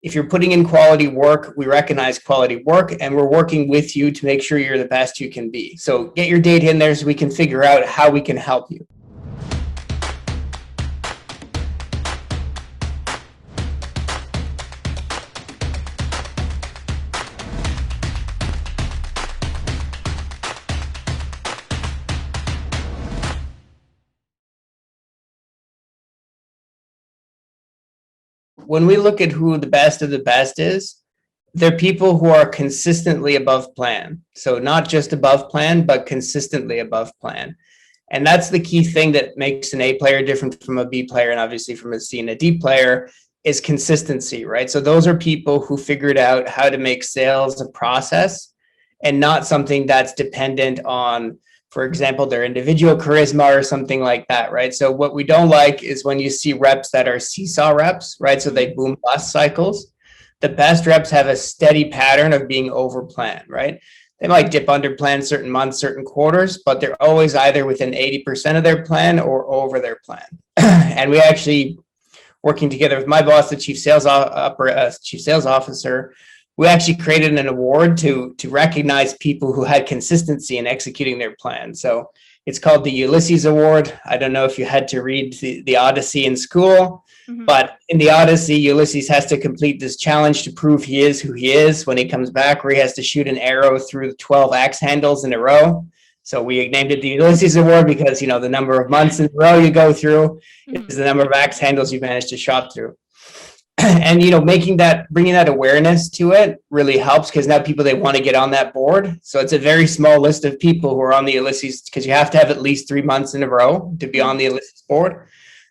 If you're putting in quality work, we recognize quality work, and we're working with you to make sure you're the best you can be. So get your data in there so we can figure out how we can help you. When we look at who the best of the best is, they're people who are consistently above plan. So not just above plan, but consistently above plan. And that's the key thing that makes an A player different from a B player, and obviously from a C and a D player, is consistency, right? So those are people who figured out how to make sales a process and not something that's dependent on, for example, their individual charisma or something like that, right? So what we don't like is when you see reps that are seesaw reps, right? So they boom bust cycles. The best reps have a steady pattern of being over plan, right? They might dip under plan certain months, certain quarters, but they're always either within 80% of their plan or over their plan. And we actually, working together with my boss, the chief sales officer, we actually created an award to recognize people who had consistency in executing their plan. So it's called the Ulysses Award. I don't know if you had to read the Odyssey in school, but in the Odyssey, Ulysses has to complete this challenge to prove he is who he is when he comes back, where he has to shoot an arrow through the 12 axe handles in a row. So we named it the Ulysses Award because, you know, the number of months in a row you go through is the number of axe handles you've managed to shot through. And, you know, bringing that awareness to it really helps, because now people, they want to get on that board. So it's a very small list of people who are on the Ulysses, because you have to have at least 3 months in a row to be on the Ulysses board.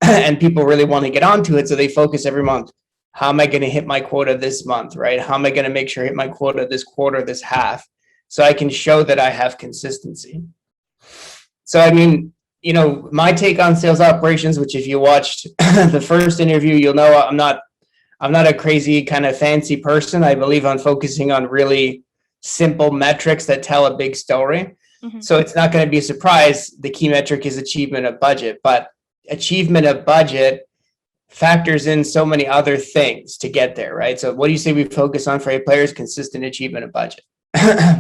And people really want to get onto it. So they focus every month. How am I going to hit my quota this month, right? How am I going to make sure I hit my quota this quarter, this half, so I can show that I have consistency? So, I mean, you know, my take on sales operations, which if you watched the first interview, you'll know I'm not a crazy kind of fancy person. I believe on focusing on really simple metrics that tell a big story. So it's not going to be a surprise. The key metric is achievement of budget, but achievement of budget factors in so many other things to get there, right? So what do you say we focus on for A players? Consistent achievement of budget.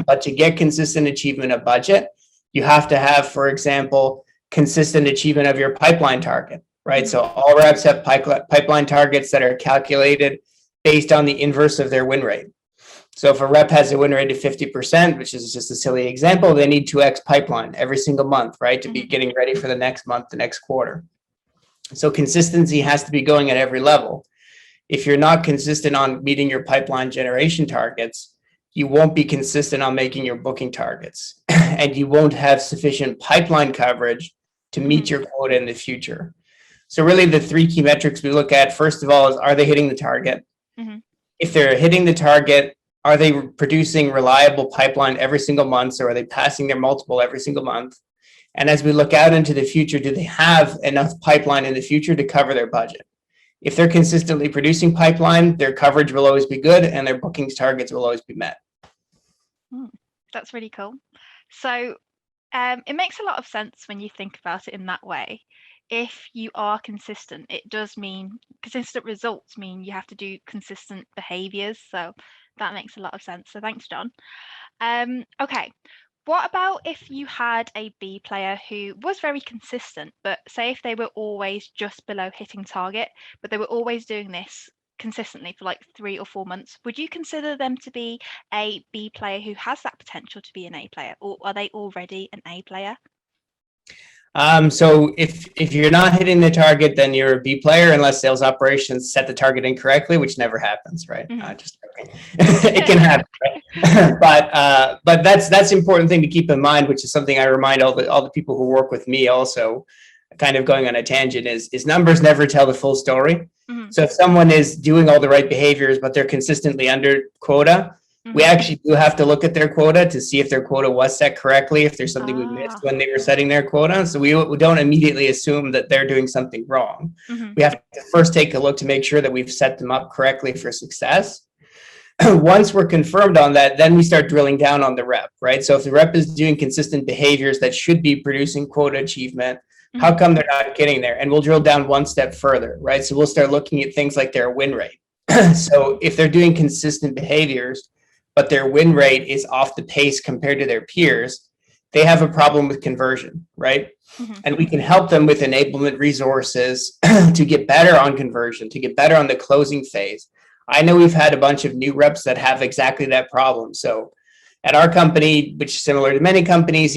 But to get consistent achievement of budget, you have to have, for example, consistent achievement of your pipeline target. Right. So all reps have pipeline targets that are calculated based on the inverse of their win rate. So if a rep has a win rate of 50%, which is just a silly example, they need 2x pipeline every single month, right, to be getting ready for the next month, the next quarter. So consistency has to be going at every level. If you're not consistent on meeting your pipeline generation targets, you won't be consistent on making your booking targets, and you won't have sufficient pipeline coverage to meet your quota in the future. So really the 3 key metrics we look at, first of all, is, are they hitting the target? If they're hitting the target, are they producing reliable pipeline every single month? So are they passing their multiple every single month? And as we look out into the future, do they have enough pipeline in the future to cover their budget? If they're consistently producing pipeline, their coverage will always be good and their bookings targets will always be met. That's really cool. So it makes a lot of sense when you think about it in that way. If you are consistent, it does mean consistent results mean you have to do consistent behaviors. So that makes a lot of sense. So thanks, John. Okay. What about if you had a B player who was very consistent, but say if they were always just below hitting target, but they were always doing this consistently for like 3 or 4 months, would you consider them to be a B player who has that potential to be an A player, or are they already an A player? So if you're not hitting the target, then you're a B player, unless sales operations set the target incorrectly, which never happens, right? Just joking. It can happen, right? But that's important thing to keep in mind, which is something I remind all the people who work with me also. Kind of going on a tangent is numbers never tell the full story. So if someone is doing all the right behaviors, but they're consistently under quota, we actually do have to look at their quota to see if their quota was set correctly, if there's something we missed when they were setting their quota. So we don't immediately assume that they're doing something wrong. We have to first take a look to make sure that we've set them up correctly for success. Once we're confirmed on that, then we start drilling down on the rep, right? So if the rep is doing consistent behaviors that should be producing quota achievement, how come they're not getting there? And we'll drill down one step further, right? So we'll start looking at things like their win rate. So if they're doing consistent behaviors, but their win rate is off the pace compared to their peers, they have a problem with conversion, right? And we can help them with enablement resources to get better on conversion, to get better on the closing phase. I know we've had a bunch of new reps that have exactly that problem. So at our company, which is similar to many companies,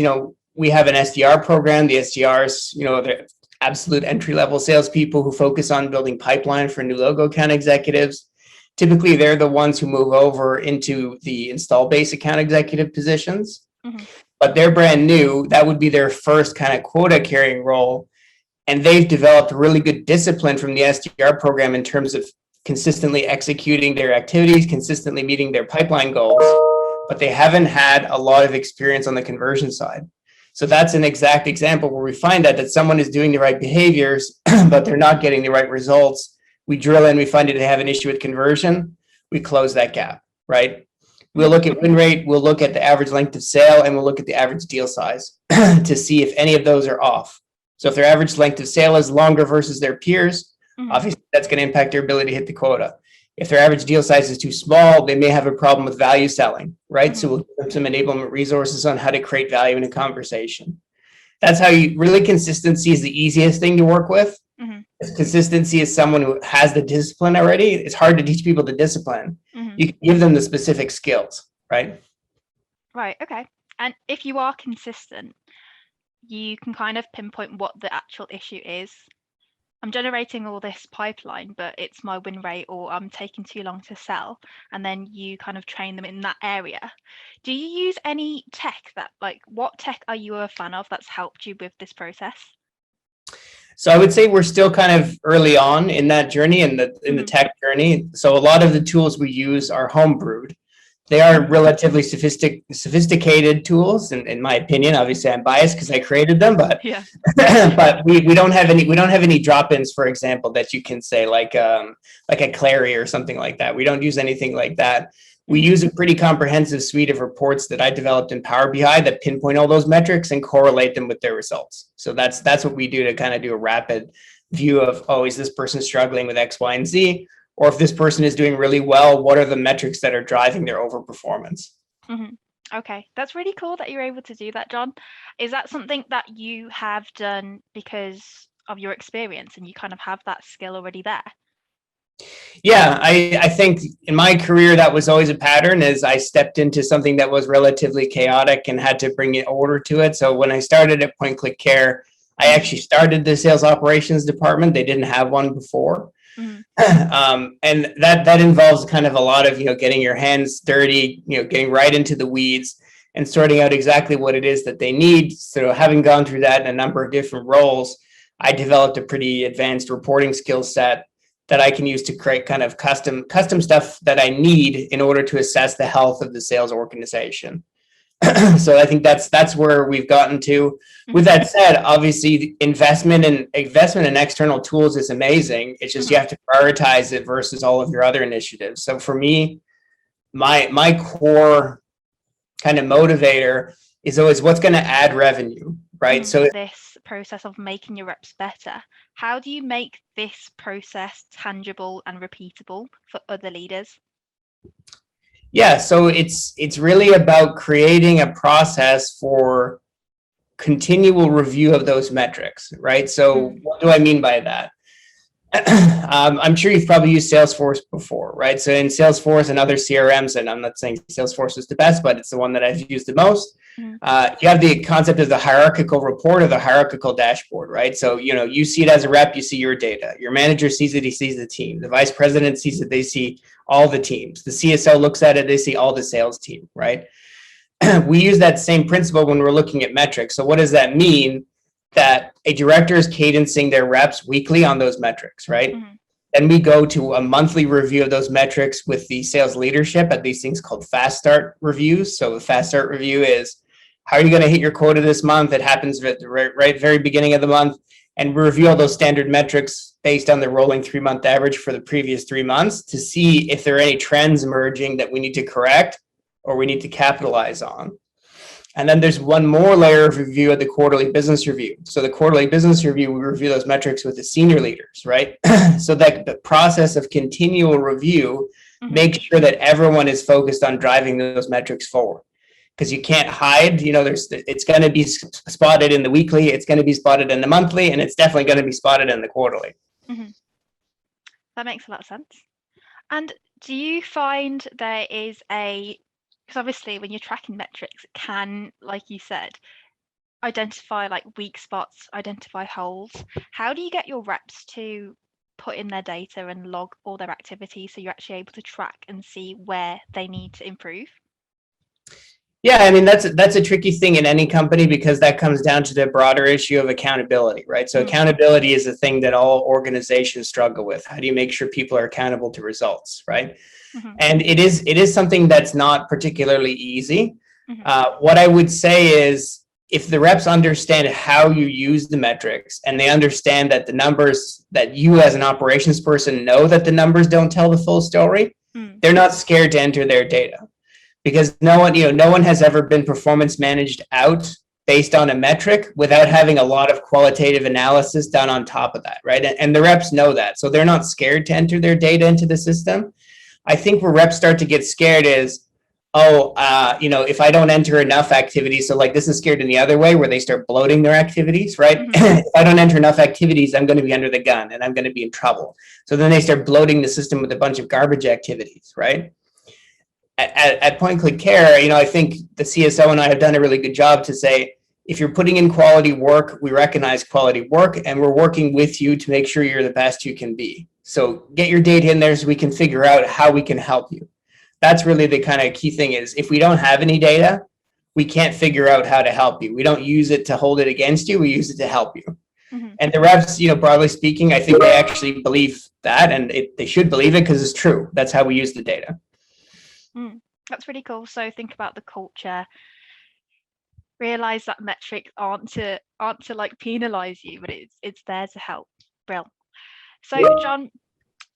we have an SDR program. The SDRs, they're absolute entry-level salespeople who focus on building pipeline for new logo account executives. Typically, they're the ones who move over into the install base account executive positions. But they're brand new. That would be their first kind of quota carrying role. And they've developed really good discipline from the SDR program in terms of consistently executing their activities, consistently meeting their pipeline goals, but they haven't had a lot of experience on the conversion side. So that's an exact example where we find that someone is doing the right behaviors, but they're not getting the right results. We drill in, we find that they have an issue with conversion, we close that gap, right? We'll look at win rate, we'll look at the average length of sale, and we'll look at the average deal size to see if any of those are off. So if their average length of sale is longer versus their peers, obviously that's going to impact their ability to hit the quota. If their average deal size is too small, they may have a problem with value selling, right? So we'll give them some enablement resources on how to create value in a conversation. That's how consistency is the easiest thing to work with. Consistency is someone who has the discipline already. It's hard to teach people the discipline. You can give them the specific skills, right? Right, okay. And if you are consistent, you can kind of pinpoint what the actual issue is. I'm generating all this pipeline, but it's my win rate, or I'm taking too long to sell. And then you kind of train them in that area. Do you use any tech what tech are you a fan of that's helped you with this process? So I would say we're still kind of early on in that journey, in the tech journey. So a lot of the tools we use are homebrewed. They are relatively sophisticated tools, in my opinion. Obviously, I'm biased because I created them, but but we don't have any drop-ins, for example, that you can say like a Clary or something like that. We don't use anything like that. We use a pretty comprehensive suite of reports that I developed in Power BI that pinpoint all those metrics and correlate them with their results. So that's what we do to kind of do a rapid view of, is this person struggling with X, Y, and Z? Or if this person is doing really well, what are the metrics that are driving their overperformance? Okay, that's really cool that you're able to do that, John. Is that something that you have done because of your experience and you kind of have that skill already there? Yeah, I think in my career, that was always a pattern as I stepped into something that was relatively chaotic and had to bring order to it. So when I started at Point Click Care, I actually started the sales operations department. They didn't have one before. And that involves kind of a lot of, getting your hands dirty, getting right into the weeds and sorting out exactly what it is that they need. So having gone through that in a number of different roles, I developed a pretty advanced reporting skill set that I can use to create kind of custom stuff that I need in order to assess the health of the sales organization. So I think that's where we've gotten to. With that said, obviously investment in external tools is amazing. It's just you have to prioritize it versus all of your other initiatives. So for me, my core kind of motivator is always what's going to add revenue, right? So this process of making your reps better, how do you make this process tangible and repeatable for other leaders? Yeah, so it's really about creating a process for continual review of those metrics, right? So what do I mean by that? I'm sure you've probably used Salesforce before, right? So in Salesforce and other CRMs, and I'm not saying Salesforce is the best, but it's the one that I've used the most. You have the concept of the hierarchical report or the hierarchical dashboard, right? So, you see it as a rep, you see your data. Your manager sees it, he sees the team. The vice president sees it, they see all the teams. The CSO looks at it, they see all the sales team, right? We use that same principle when we're looking at metrics. So what does that mean? That a director is cadencing their reps weekly on those metrics, right? Then we go to a monthly review of those metrics with the sales leadership at these things called fast start reviews. So the fast start review is, how are you going to hit your quota this month? It happens at the right very beginning of the month. And we review all those standard metrics based on the rolling 3-month average for the previous 3 months to see if there are any trends emerging that we need to correct or we need to capitalize on. And then there's one more layer of review at the quarterly business review. So the quarterly business review, we review those metrics with the senior leaders, right? So that the process of continual review makes sure that everyone is focused on driving those metrics forward. Because you can't hide, it's going to be spotted in the weekly, it's going to be spotted in the monthly, and it's definitely going to be spotted in the quarterly. That makes a lot of sense. And do you find there is because obviously when you're tracking metrics, it can, like you said, identify like weak spots, identify holes. How do you get your reps to put in their data and log all their activities so you're actually able to track and see where they need to improve? Yeah, I mean, that's a tricky thing in any company, because that comes down to the broader issue of accountability, right? So accountability is a thing that all organizations struggle with. How do you make sure people are accountable to results, right? And it is something that's not particularly easy. What I would say is, if the reps understand how you use the metrics, and they understand that the numbers, that you as an operations person know that the numbers don't tell the full story, they're not scared to enter their data. Because no one has ever been performance managed out based on a metric without having a lot of qualitative analysis done on top of that, right? And the reps know that, so they're not scared to enter their data into the system. I think where reps start to get scared is, if I don't enter enough activities, so like this is scared in the other way, where they start bloating their activities, right? If I don't enter enough activities, I'm going to be under the gun and I'm going to be in trouble. So then they start bloating the system with a bunch of garbage activities, right? At Point Click Care, I think the CSO and I have done a really good job to say, if you're putting in quality work, we recognize quality work, and we're working with you to make sure you're the best you can be. So get your data in there so we can figure out how we can help you. That's really the kind of key thing is, if we don't have any data, we can't figure out how to help you. We don't use it to hold it against you. We use it to help you. And the reps, broadly speaking, I think they actually believe that, and they should believe it because it's true. That's how we use the data. That's really cool. So think about the culture, realize that metrics aren't to like penalize you, but it's there to help. Brill. So John,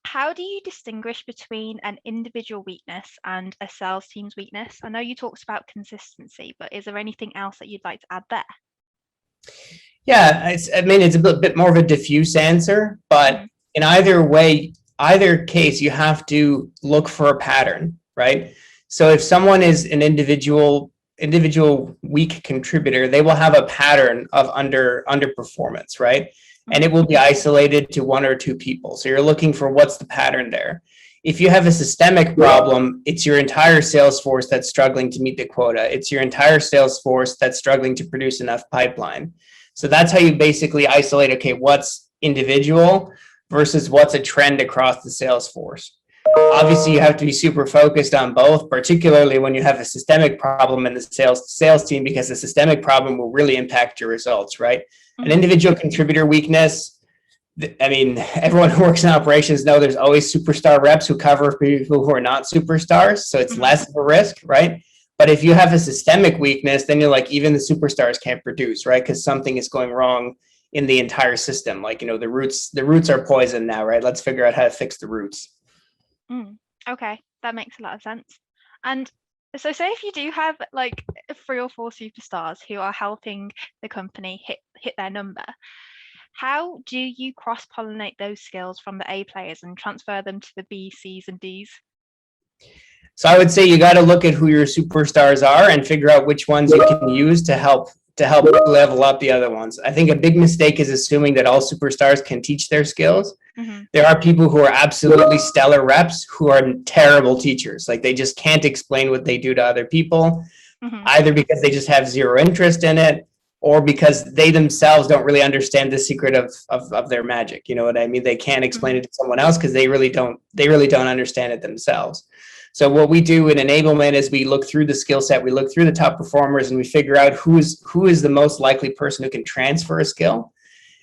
how do you distinguish between an individual weakness and a sales team's weakness? I know you talked about consistency, but is there anything else that you'd like to add there? Yeah, it's a bit more of a diffuse answer, but in either case, you have to look for a pattern, right? So if someone is an individual weak contributor, they will have a pattern of underperformance, right? And it will be isolated to one or two people. So you're looking for what's the pattern there. If you have a systemic problem, it's your entire sales force that's struggling to meet the quota. It's your entire sales force that's struggling to produce enough pipeline. So that's how you basically isolate, okay, what's individual versus what's a trend across the sales force. Obviously, you have to be super focused on both, particularly when you have a systemic problem in the sales team, because the systemic problem will really impact your results, right? An individual contributor weakness, everyone who works in operations know there's always superstar reps who cover people who are not superstars, so it's less of a risk, right? But if you have a systemic weakness, then you're like, even the superstars can't produce, right? Because something is going wrong in the entire system. Like, the roots are poison now, right? Let's figure out how to fix the roots. Okay, that makes a lot of sense. And so say if you do have like 3 or 4 superstars who are helping the company hit their number, how do you cross-pollinate those skills from the A players and transfer them to the B, C's, and D's? So I would say you got to look at who your superstars are and figure out which ones you can use to help level up the other ones. I think a big mistake is assuming that all superstars can teach their skills. There are people who are absolutely stellar reps who are terrible teachers. Like, they just can't explain what they do to other people, either because they just have zero interest in it, or because they themselves don't really understand the secret of their magic. You know what I mean? They can't explain it to someone else because they really don't understand it themselves. So what we do in enablement is we look through the skill set, we look through the top performers, and we figure out who is the most likely person who can transfer a skill.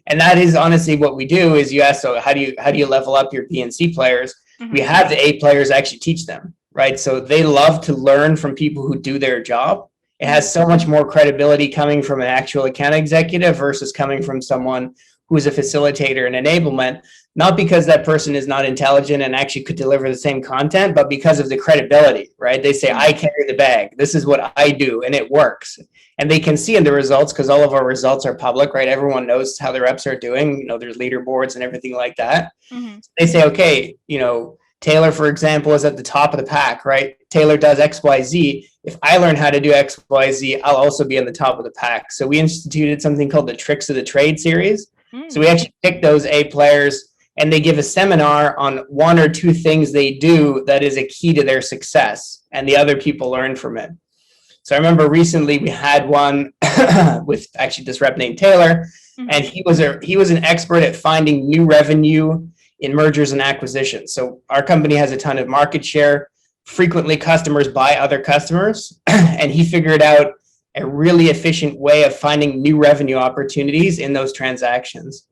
And that is honestly what we do. Is you ask, so how do you level up your B and C players? We have the A players actually teach them, right? So they love to learn from people who do their job. It has so much more credibility coming from an actual account executive versus coming from someone who is a facilitator and enablement, not because that person is not intelligent and actually could deliver the same content, but because of the credibility, right? They say, I carry the bag. This is what I do, and it works. And they can see in the results, because all of our results are public, right? Everyone knows how the reps are doing. You know, there's leaderboards and everything like that. They say, okay, you know, Taylor, for example, is at the top of the pack, right? Taylor does X, Y, Z. If I learn how to do X, Y, Z, I'll also be in the top of the pack. So we instituted something called the Tricks of the Trade series. So we actually pick those A players, and they give a seminar on one or two things they do that is a key to their success, and the other people learn from it. So I remember recently we had one with actually this rep named Taylor, and he was an expert at finding new revenue in mergers and acquisitions. So our company has a ton of market share. Frequently customers buy other customers, and he figured out a really efficient way of finding new revenue opportunities in those transactions.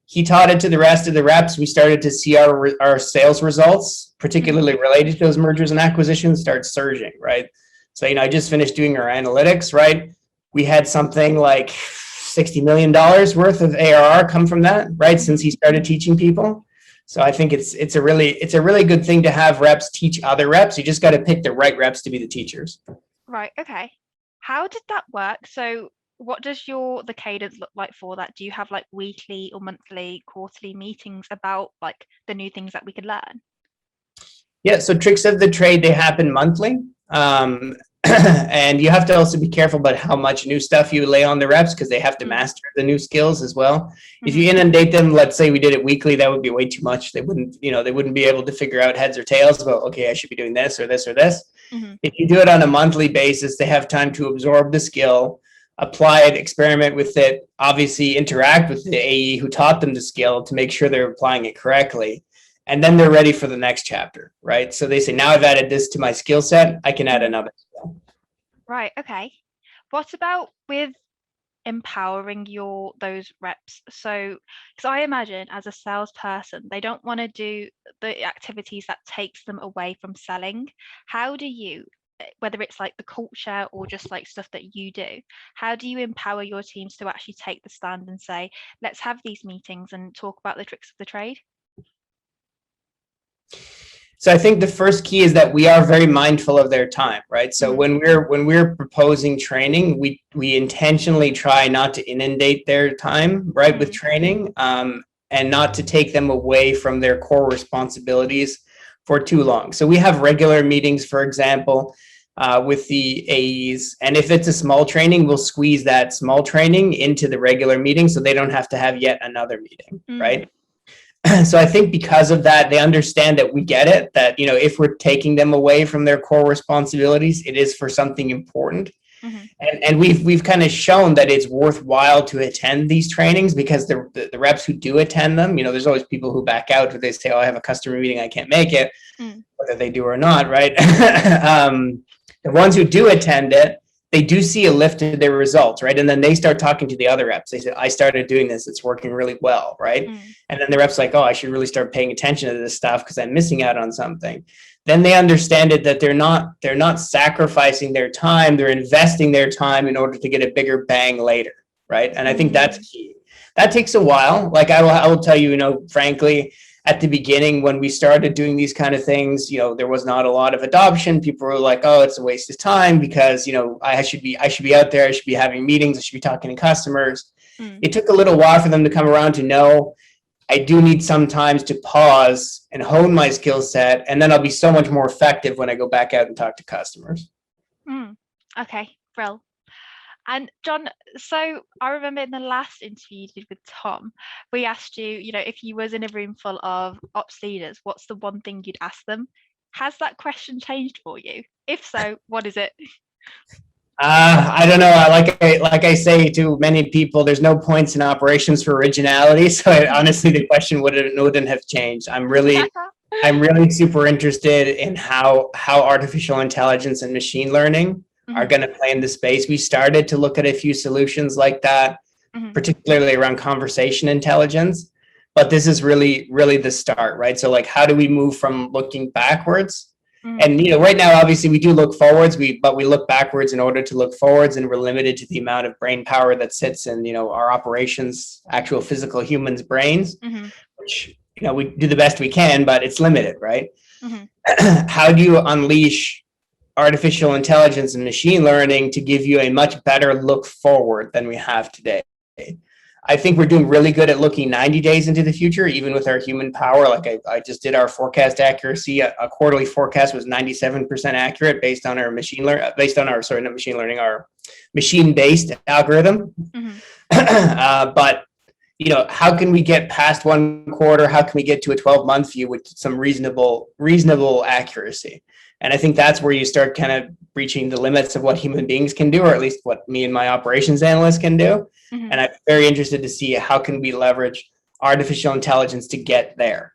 He taught it to the rest of the reps. We started to see our sales results, particularly related to those mergers and acquisitions, start surging, right? So, you know, I just finished doing our analytics, right? We had something like $60 million worth of ARR come from that, right? Since he started teaching people. So I think it's a really good thing to have reps teach other reps. You just got to pick the right reps to be the teachers. Right. Okay. How did that work? So what does the cadence look like for that? Do you have like weekly or monthly, quarterly meetings about like the new things that we could learn? Yeah. So Tricks of the Trade, they happen monthly. And you have to also be careful about how much new stuff you lay on the reps, because they have to master the new skills as well. If you inundate them, let's say we did it weekly, that would be way too much. They wouldn't be able to figure out heads or tails about, okay, I should be doing this or this or this. If you do it on a monthly basis, they have time to absorb the skill, apply it, experiment with it, obviously interact with the AE who taught them the skill to make sure they're applying it correctly. And then they're ready for the next chapter, right? So they say, now I've added this to my skill set, I can add another skill. Right. Okay. What about with empowering those reps? So, because I imagine as a salesperson, they don't want to do the activities that takes them away from selling. How do you, whether it's like the culture or just like stuff that you do, how do you empower your teams to actually take the stand and say, let's have these meetings and talk about the tricks of the trade? So I think the first key is that we are very mindful of their time, right? So when we're proposing training, we intentionally try not to inundate their time, right, with training, and not to take them away from their core responsibilities for too long. So we have regular meetings, for example, with the AEs, and if it's a small training, we'll squeeze that small training into the regular meeting so they don't have to have yet another meeting, right? So I think because of that, they understand that we get it, that, you know, if we're taking them away from their core responsibilities, it is for something important. And we've kind of shown that it's worthwhile to attend these trainings, because the reps who do attend them, you know, there's always people who back out, where they say, oh, I have a customer meeting, I can't make it, whether they do or not, right? The ones who do attend it, they do see a lift in their results, right? And then they start talking to the other reps. They say, I started doing this, it's working really well, right? And then the rep's like, oh, I should really start paying attention to this stuff because I'm missing out on something. Then they understand it, that they're not sacrificing their time, they're investing their time in order to get a bigger bang later, right? And I think that's key. That takes a while. Like I will tell you, you know, frankly, at the beginning, when we started doing these kind of things, you know, there was not a lot of adoption. People were like, oh, it's a waste of time because, you know, I should be out there. I should be having meetings. I should be talking to customers. It took a little while for them to come around to know I do need sometimes to pause and hone my skill set. And then I'll be so much more effective when I go back out and talk to customers. Okay, Brill. And John, so I remember in the last interview you did with Tom, we asked you, you know, if you was in a room full of ops leaders, what's the one thing you'd ask them? Has that question changed for you? If so, what is it? I don't know. Like I say to many people, there's no points in operations for originality. So honestly, the question wouldn't have changed. I'm really super interested in how artificial intelligence and machine learning are going to play in the space. We started to look at a few solutions like that, particularly around conversation intelligence. But this is really the start, right? So like, how do we move from looking backwards And, right now, obviously, we do look forwards, but we look backwards in order to look forwards, and we're limited to the amount of brain power that sits in, our operations, actual physical humans' brains, which, we do the best we can, but it's limited, right? How do you unleash artificial intelligence and machine learning to give you a much better look forward than we have today? I think we're doing really good at looking 90 days into the future, even with our human power. Like I just did our forecast accuracy. A quarterly forecast was 97% accurate based on our our machine-based algorithm. But, how can we get past one quarter? How can we get to a 12-month view with some reasonable accuracy? And I think that's where you start kind of reaching the limits of what human beings can do, or at least what me and my operations analyst can do. And I'm very interested to see how can we leverage artificial intelligence to get there.